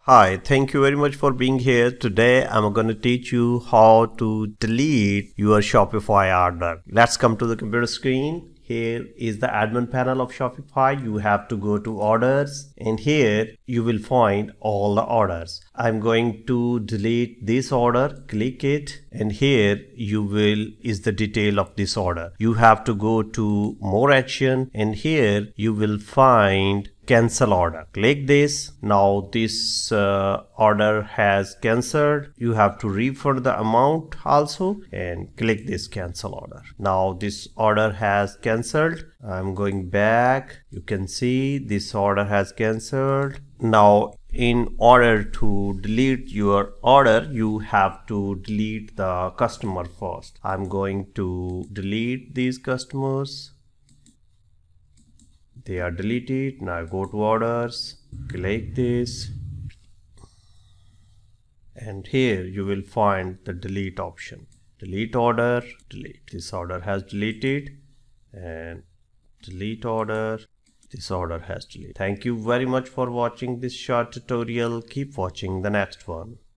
Hi, thank you very much for being here. Today I'm going to teach you how to delete your Shopify order. Let's come to the computer screen. Here is the admin panel of Shopify. You have to go to orders and here you will find all the orders. I'm going to delete this order. Click it and here you will is the detail of this order. You have to go to more action and here you will find cancel order. Click this. Now this order has cancelled. You have to refund the amount also and click this cancel order. Now this order has cancelled. I'm going back. You can see this order has cancelled. Now in order to delete your order, you have to delete the customer first. I'm going to delete these customers. They are deleted. Now go to orders, click this and here you will find the delete option. Delete order, delete. This order has deleted and delete order. This order has deleted. Thank you very much for watching this short tutorial. Keep watching the next one.